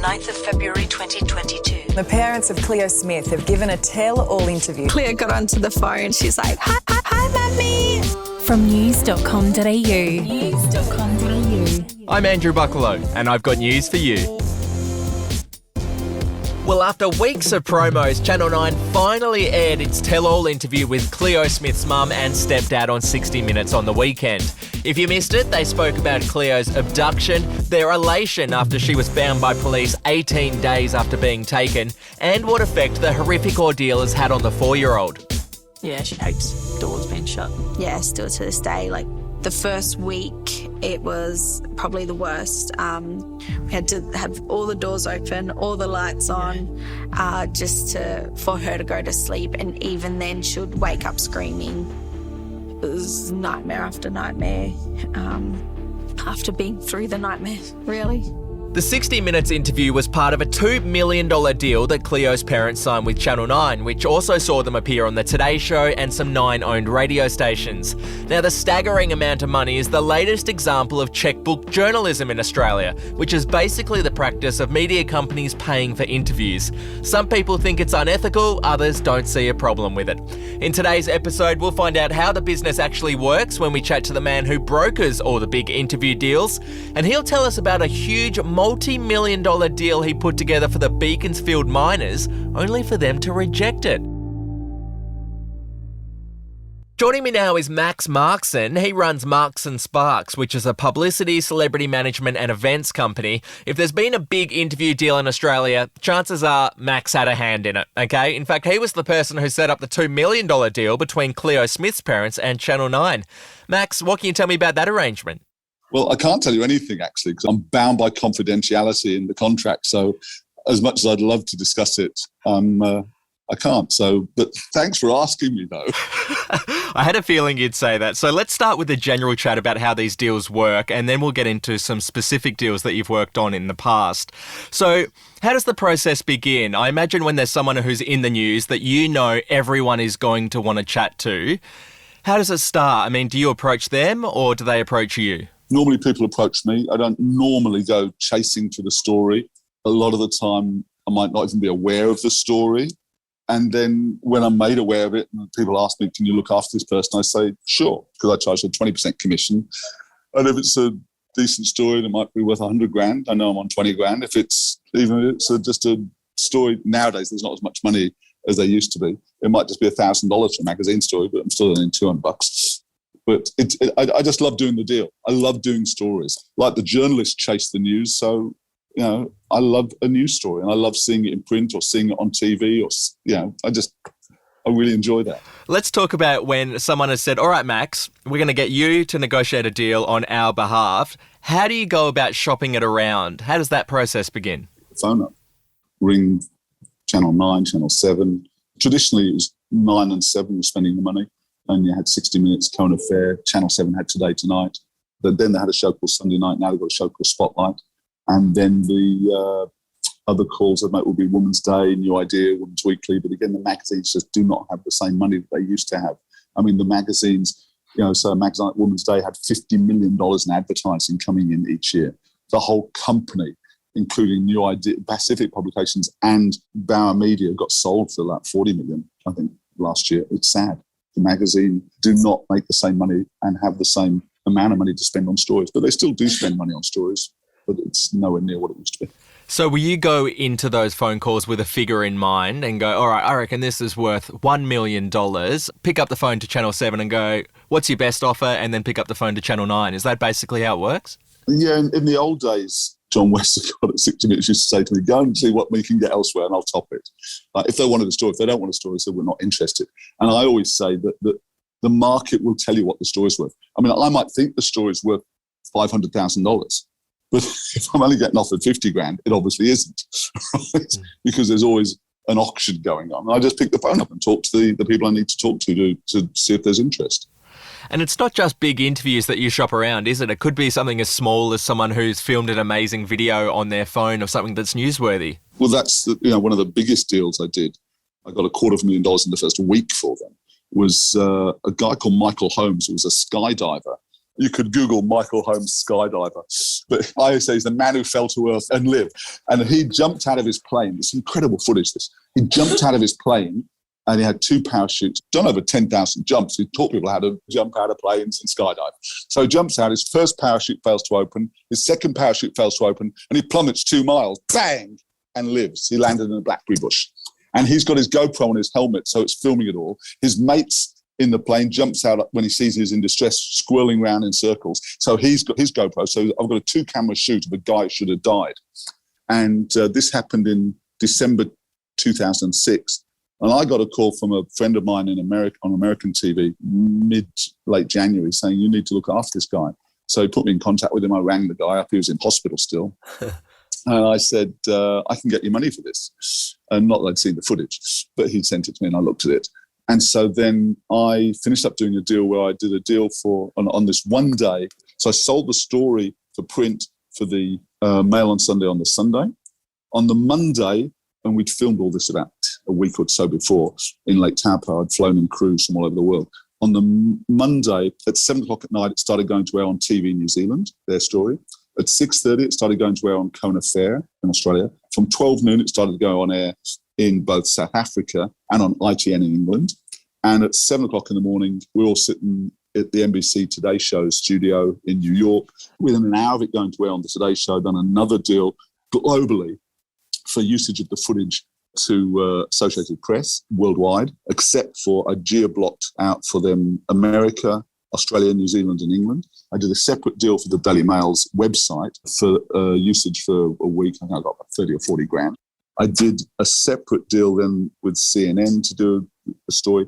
29th of February 2022. The parents of Cleo Smith have given a tell-all interview. Cleo got onto the phone. She's like, hi, mummy. From news.com.au. I'm Andrew Bucklow, and I've got news for you. Well, after weeks of promos, Channel 9 finally aired its tell-all interview with Cleo Smith's mum and stepdad on 60 Minutes on the weekend. If you missed it, they spoke about Cleo's abduction, their elation after she was found by police 18 days after being taken, and what effect the horrific ordeal has had on the 4-year-old. Yeah, she hates doors being shut. Yeah, still to this day. Like, the first week, it was probably the worst. We had to have all the doors open, all the lights on, for her to go to sleep. And even then, she would wake up screaming. It was nightmare after nightmare, after being through the nightmare, really. The 60 Minutes interview was part of a $2 million deal that Cleo's parents signed with Channel 9, which also saw them appear on The Today Show and some 9-owned radio stations. Now, the staggering amount of money is the latest example of chequebook journalism in Australia, which is basically the practice of media companies paying for interviews. Some people think it's unethical, others don't see a problem with it. In today's episode, we'll find out how the business actually works when we chat to the man who brokers all the big interview deals, and he'll tell us about a huge multi-million-dollar deal he put together for the Beaconsfield miners, only for them to reject it. Joining me now is Max Markson. He runs Marks & Sparks, which is a publicity, celebrity management and events company. If there's been a big interview deal in Australia, chances are Max had a hand in it, okay? In fact, he was the person who set up the $2 million deal between Cleo Smith's parents and Channel 9. Max, what can you tell me about that arrangement? Well, I can't tell you anything, actually, because I'm bound by confidentiality in the contract. So as much as I'd love to discuss it, I can't. But thanks for asking me, though. I had a feeling you'd say that. So let's start with a general chat about how these deals work, and then we'll get into some specific deals that you've worked on in the past. So how does the process begin? I imagine when there's someone who's in the news that you know everyone is going to want to chat to. How does it start? I mean, do you approach them or do they approach you? Normally people approach me. I don't normally go chasing for the story. A lot of the time I might not even be aware of the story. And then when I'm made aware of it and people ask me, can you look after this person? I say, sure, because I charge a 20% commission. And if it's a decent story, it might be worth 100 grand. I know I'm on 20 grand. If it's just a story, nowadays there's not as much money as there used to be. It might just be $1,000 for a magazine story, but I'm still earning $200. But I just love doing the deal. I love doing stories. Like the journalists chase the news, so, I love a news story and I love seeing it in print or seeing it on TV I really enjoy that. Let's talk about when someone has said, all right, Max, we're going to get you to negotiate a deal on our behalf. How do you go about shopping it around? How does that process begin? Phone up, ring Channel 9, Channel 7. Traditionally, it was 9 and 7 were spending the money. And you had 60 Minutes, Current Affair, Channel 7 had Today Tonight. But then they had a show called Sunday Night. Now they've got a show called Spotlight. And then the other calls that would be Women's Day, New Idea, Women's Weekly. But again, the magazines just do not have the same money that they used to have. I mean, the magazines, so a magazine like Women's Day had $50 million in advertising coming in each year. The whole company, including New Idea, Pacific Publications and Bauer Media, got sold for like 40 million, I think, last year. It's sad. The magazine do not make the same money and have the same amount of money to spend on stories. But they still do spend money on stories, but it's nowhere near what it used to be. So will you go into those phone calls with a figure in mind and go, all right, I reckon this is worth $1 million, pick up the phone to Channel 7 and go, what's your best offer? And then pick up the phone to Channel 9. Is that basically how it works? Yeah, in the old days, John Westergaard at 60 Minutes used to say to me, go and see what we can get elsewhere and I'll top it. If they wanted a story, if they don't want a story, so we're not interested. And I always say that the market will tell you what the story's worth. I mean, I might think the story's worth $500,000, but if I'm only getting offered 50 grand, it obviously isn't, right? Because there's always an auction going on. And I just pick the phone up and talk to the people I need to talk to see if there's interest. And it's not just big interviews that you shop around, is it? It could be something as small as someone who's filmed an amazing video on their phone of something that's newsworthy. Well, that's one of the biggest deals I did. I got $250,000 in the first week for them. Was a guy called Michael Holmes, who was a skydiver You could Google Michael Holmes skydiver. But I say he's the man who fell to earth and lived. And he jumped out of his plane. It's incredible footage, this. He jumped out of his plane and he had 2 parachutes, done over 10,000 jumps. He taught people how to jump out of planes and skydive. So he jumps out, his first parachute fails to open, his second parachute fails to open, and he plummets 2 miles, bang, and lives. He landed in a blackberry bush. And he's got his GoPro on his helmet, so it's filming it all. His mates in the plane jumps out when he sees he's in distress, squirreling around in circles. So he's got his GoPro. So I've got a 2-camera shoot of a guy who should have died. And this happened in December 2006. And I got a call from a friend of mine in America on American TV late January saying, you need to look after this guy. So he put me in contact with him. I rang the guy up. He was in hospital still. And I said, I can get you money for this. And not that I'd seen the footage, but he'd sent it to me and I looked at it. And so then I finished up doing a deal where I did a deal on this one day. So I sold the story for print for the Mail on Sunday on the Sunday. On the Monday, and we'd filmed all this about a week or so before in Lake Taupo. I'd flown in crews from all over the world. On the Monday at 7 o'clock at night, it started going to air on TV in New Zealand, their story. At 6:30, it started going to air on Kona Fair in Australia. From 12 noon, it started to go on air in both South Africa and on ITN in England. And at 7 o'clock in the morning, we're all sitting at the NBC Today Show studio in New York. Within an hour of it going to air on the Today Show, done another deal globally for usage of the footage to Associated Press worldwide, except for I geo-blocked out for them America, Australia, New Zealand and England. I did a separate deal for the Daily Mail's website for usage for a week. I think I got about 30 or 40 grand. I did a separate deal then with CNN to do a story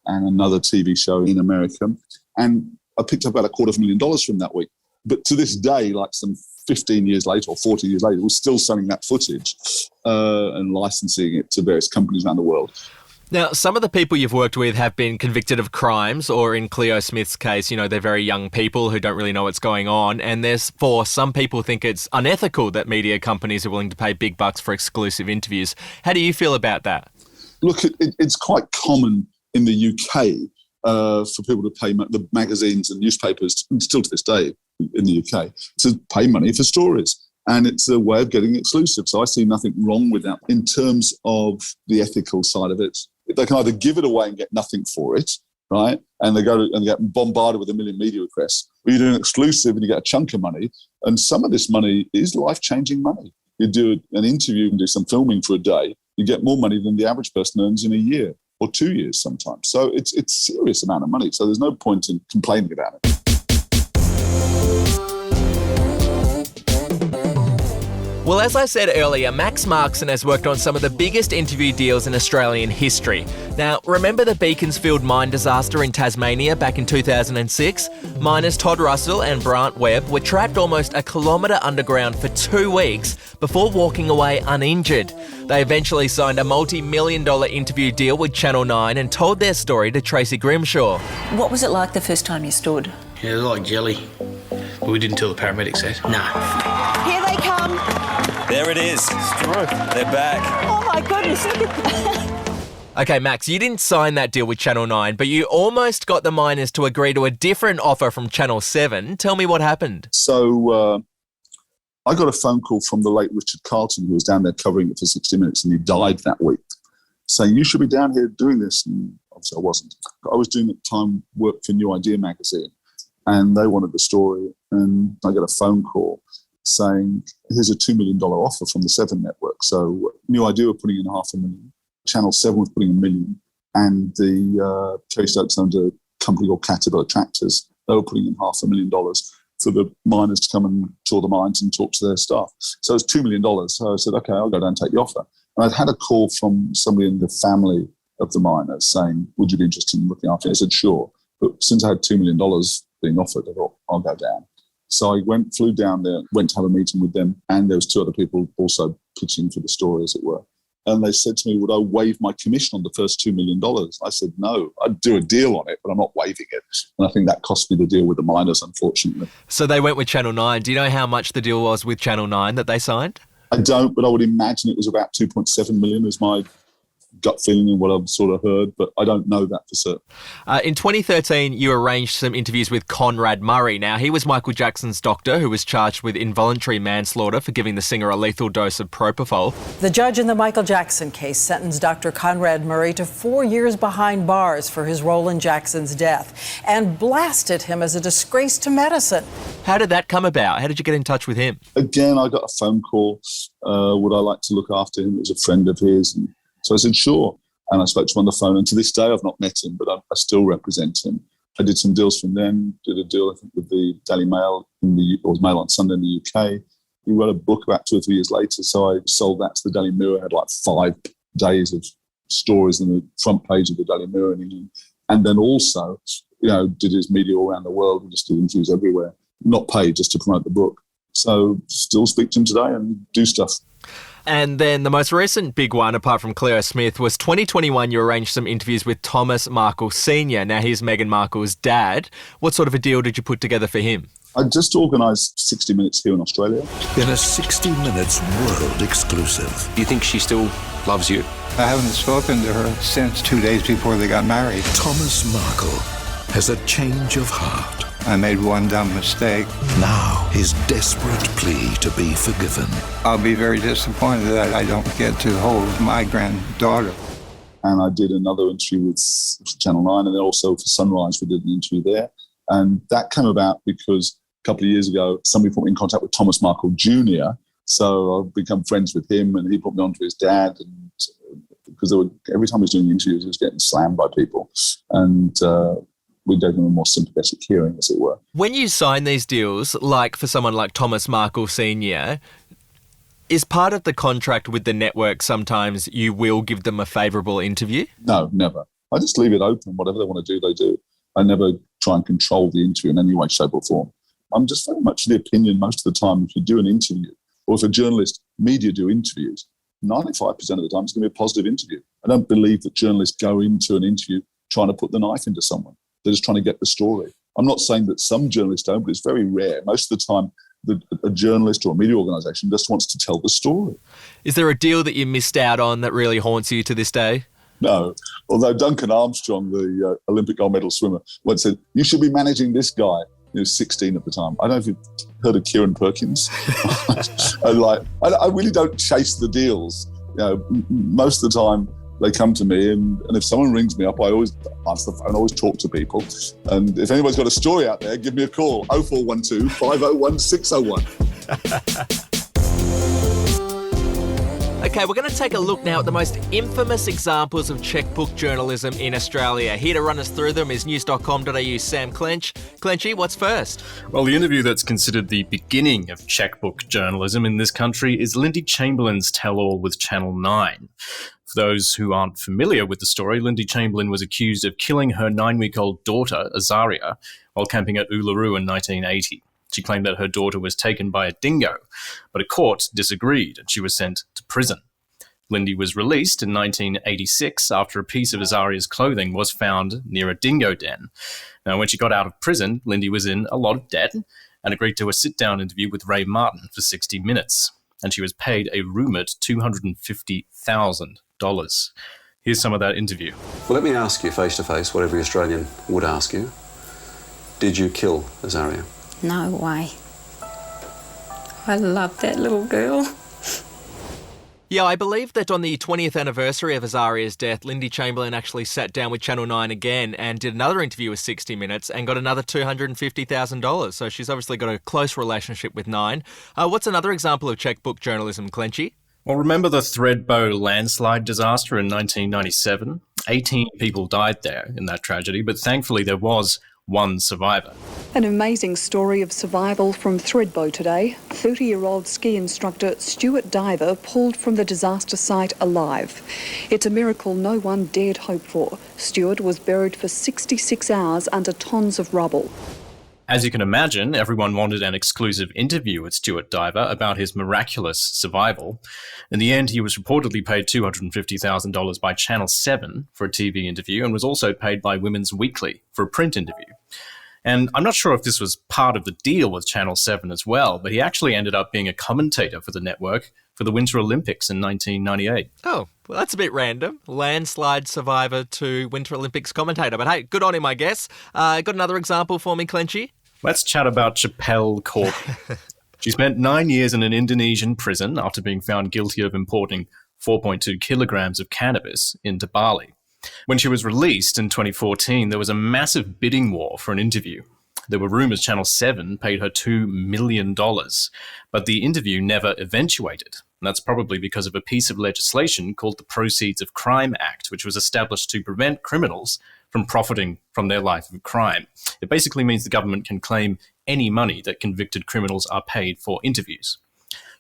and another TV show in America. And I picked up about $250,000 from that week. But to this day, like some 15 years later or 40 years later, we're still selling that footage and licensing it to various companies around the world. Now, some of the people you've worked with have been convicted of crimes, or in Cleo Smith's case, you know, they're very young people who don't really know what's going on. And some people think it's unethical that media companies are willing to pay big bucks for exclusive interviews. How do you feel about that? Look, it's quite common in the UK for people to pay the magazines and newspapers, and still to this day in the UK, to pay money for stories. And it's a way of getting exclusive. So I see nothing wrong with that. In terms of the ethical side of it, they can either give it away and get nothing for it, right? And they get bombarded with 1 million media requests, or you do an exclusive and you get a chunk of money. And some of this money is life-changing money. You do an interview and do some filming for a day, you get more money than the average person earns in a year or 2 years sometimes. So it's a serious amount of money. So there's no point in complaining about it. Well, as I said earlier, Max Markson has worked on some of the biggest interview deals in Australian history. Now, remember the Beaconsfield mine disaster in Tasmania back in 2006? Miners Todd Russell and Brant Webb were trapped almost a kilometre underground for 2 weeks before walking away uninjured. They eventually signed a multi-million-dollar interview deal with Channel 9 and told their story to Tracy Grimshaw. What was it like the first time you stood? Yeah, it was like jelly. But we didn't tell the paramedics that. No. Here they come. There it is. They're back. Oh my goodness, look at that. Okay, Max, you didn't sign that deal with Channel 9, but you almost got the miners to agree to a different offer from Channel 7. Tell me what happened. So I got a phone call from the late Richard Carlton, who was down there covering it for 60 Minutes, and he died that week, saying, you should be down here doing this. And obviously I wasn't. I was doing at the time work for New Idea magazine, and they wanted the story, and I got a phone call saying, here's a $2 million offer from the 7 network. So New Idea were putting in $500,000, Channel 7 was putting $1 million, and the Kerry Stokes owned a company called Caterpillar Tractors. They were putting in $500,000 for the miners to come and tour the mines and talk to their staff. So it was $2 million. So I said, okay, I'll go down and take the offer. And I'd had a call from somebody in the family of the miners saying, would you be interested in looking after it? I said, sure. But since I had $2 million being offered, I thought, I'll go down. So I flew down there, went to have a meeting with them, and there was 2 other people also pitching for the story, as it were. And they said to me, would I waive my commission on the first $2 million? I said, no, I'd do a deal on it, but I'm not waiving it. And I think that cost me the deal with the miners, unfortunately. So they went with Channel 9. Do you know how much the deal was with Channel 9 that they signed? I don't, but I would imagine it was about 2.7 million as my gut feeling and what I've sort of heard, but I don't know that for certain. In 2013, you arranged some interviews with Conrad Murray. Now, he was Michael Jackson's doctor who was charged with involuntary manslaughter for giving the singer a lethal dose of propofol. The judge in the Michael Jackson case sentenced Dr. Conrad Murray to 4 years behind bars for his role in Jackson's death and blasted him as a disgrace to medicine. How did that come about? How did you get in touch with him? Again, I got a phone call. Would I like to look after him? It was a friend of his. And so I said, sure. And I spoke to him on the phone. And to this day, I've not met him, but I still represent him. I did some deals from then, did a deal, I think, with the Daily Mail, or Mail on Sunday in the UK. He wrote a book about 2 or 3 years later. So I sold that to the Daily Mirror. I had like 5 days of stories in the front page of the Daily Mirror in England. And then also, did his media all around the world. We just did interviews everywhere. Not paid, just to promote the book. So still speak to him today and do stuff. And then the most recent big one, apart from Cleo Smith, was 2021. You arranged some interviews with Thomas Markle Sr. Now, he's Meghan Markle's dad. What sort of a deal did you put together for him? I just organised 60 Minutes here in Australia. In a 60 Minutes world exclusive. Do you think she still loves you? I haven't spoken to her since 2 days before they got married. Thomas Markle has a change of heart. I made one dumb mistake. Now, his desperate plea to be forgiven. I'll be very disappointed that I don't get to hold my granddaughter. And I did another interview with Channel 9, and then also for Sunrise, we did an interview there. And that came about because a couple of years ago, somebody put me in contact with Thomas Markle Jr., so I've become friends with him, and he put me on to his dad, and because every time he was doing interviews, he was getting slammed by people. And we gave them a more sympathetic hearing, as it were. When you sign these deals, like for someone like Thomas Markle Sr., is part of the contract with the network sometimes you will give them a favourable interview? No, never. I just leave it open. Whatever they want to do, they do. I never try and control the interview in any way, shape or form. I'm just very much of the opinion most of the time if you do an interview, or if a journalist, media do interviews, 95% of the time it's going to be a positive interview. I don't believe that journalists go into an interview trying to put the knife into someone. They're just trying to get the story. I'm not saying that some journalists don't, but it's very rare. Most of the time, a journalist or a media organisation just wants to tell the story. Is there a deal that you missed out on that really haunts you to this day? No. Although Duncan Armstrong, the Olympic gold medal swimmer, once said, you should be managing this guy. He was 16 at the time. I don't know if you've heard of Kieran Perkins. I really don't chase the deals. Most of the time, they come to me, and if someone rings me up, I always answer the phone, I always talk to people. And if anybody's got a story out there, give me a call, 0412 501 601. Okay, we're going to take a look now at the most infamous examples of chequebook journalism in Australia. Here to run us through them is news.com.au Sam Clench. Clenchy, what's first? Well, the interview that's considered the beginning of chequebook journalism in this country is Lindy Chamberlain's tell-all with Channel 9. For those who aren't familiar with the story, Lindy Chamberlain was accused of killing her 9-week-old daughter, Azaria, while camping at Uluru in 1980. She claimed that her daughter was taken by a dingo, but a court disagreed and she was sent to prison. Lindy was released in 1986 after a piece of Azaria's clothing was found near a dingo den. Now, when she got out of prison, Lindy was in a lot of debt and agreed to a sit-down interview with Ray Martin for 60 minutes, and she was paid a rumoured $250,000. Here's some of that interview. Well, let me ask you face-to-face what every Australian would ask you. Did you kill Azaria? No way. I love that little girl. Yeah, I believe that on the 20th anniversary of Azaria's death, Lindy Chamberlain actually sat down with Channel 9 again and did another interview with 60 Minutes and got another $250,000. So she's obviously got a close relationship with 9. What's another example of chequebook journalism, Clenchy? Well, remember the Thredbo landslide disaster in 1997? 18 people died there in that tragedy, but thankfully there was one survivor. An amazing story of survival from Thredbo today. 30-year-old ski instructor Stuart Diver pulled from the disaster site alive. It's a miracle no one dared hope for. Stuart was buried for 66 hours under tons of rubble. As you can imagine, everyone wanted an exclusive interview with Stuart Diver about his miraculous survival. In the end, he was reportedly paid $250,000 by Channel 7 for a TV interview and was also paid by Women's Weekly for a print interview. And I'm not sure if this was part of the deal with Channel 7 as well, but he actually ended up being a commentator for the network for for the Winter Olympics in 1998. Oh, well, that's a bit random. Landslide survivor to Winter Olympics commentator. But hey, good on him, I guess. Got another example for me, Clenchy? Let's chat about Chappelle Corby. She spent 9 years in an Indonesian prison after being found guilty of importing 4.2 kilograms of cannabis into Bali. When she was released in 2014, there was a massive bidding war for an interview. There were rumours Channel 7 paid her $2 million, but the interview never eventuated. And that's probably because of a piece of legislation called the Proceeds of Crime Act, which was established to prevent criminals from profiting from their life of crime. It basically means the government can claim any money that convicted criminals are paid for interviews.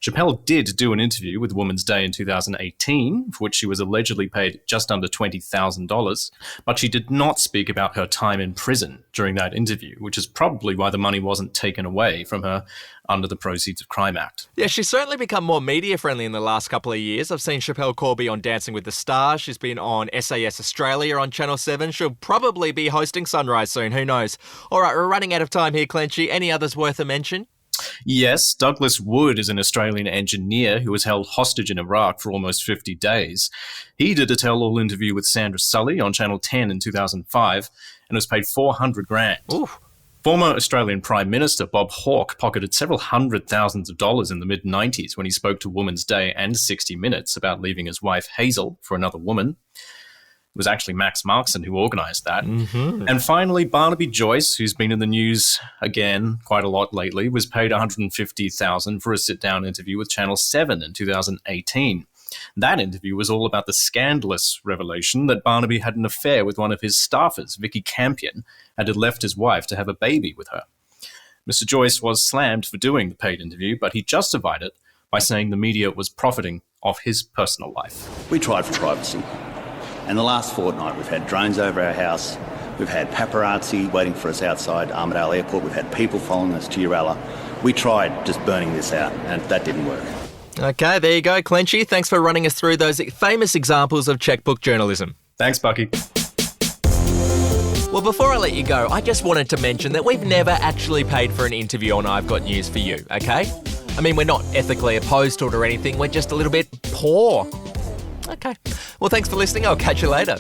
Chappelle did do an interview with Woman's Day in 2018, for which she was allegedly paid just under $20,000, but she did not speak about her time in prison during that interview, which is probably why the money wasn't taken away from her under the Proceeds of Crime Act. Yeah, she's certainly become more media-friendly in the last couple of years. I've seen Chappelle Corby on Dancing with the Stars. She's been on SAS Australia on Channel 7. She'll probably be hosting Sunrise soon, who knows? All right, we're running out of time here, Clenchy. Any others worth a mention? Yes, Douglas Wood is an Australian engineer who was held hostage in Iraq for almost 50 days. He did a tell-all interview with Sandra Sully on Channel 10 in 2005 and was paid $400,000. Ooh. Former Australian Prime Minister Bob Hawke pocketed several hundred thousands of dollars in the mid-90s when he spoke to Woman's Day and 60 Minutes about leaving his wife Hazel for another woman. It was actually Max Markson who organised that. Mm-hmm. And finally, Barnaby Joyce, who's been in the news again quite a lot lately, was paid $150,000 for a sit-down interview with Channel 7 in 2018. That interview was all about the scandalous revelation that Barnaby had an affair with one of his staffers, Vicky Campion, and had left his wife to have a baby with her. Mr. Joyce was slammed for doing the paid interview, but he justified it by saying the media was profiting off his personal life. We tried for privacy. And the last fortnight, we've had drones over our house. We've had paparazzi waiting for us outside Armidale Airport. We've had people following us to Uralla. We tried just burning this out, and that didn't work. Okay, there you go, Clenchy. Thanks for running us through those famous examples of checkbook journalism. Thanks, Bucky. Well, before I let you go, I just wanted to mention that we've never actually paid for an interview on I've Got News for You, okay? I mean, we're not ethically opposed to it or anything. We're just a little bit poor. Okay. Well, thanks for listening. I'll catch you later.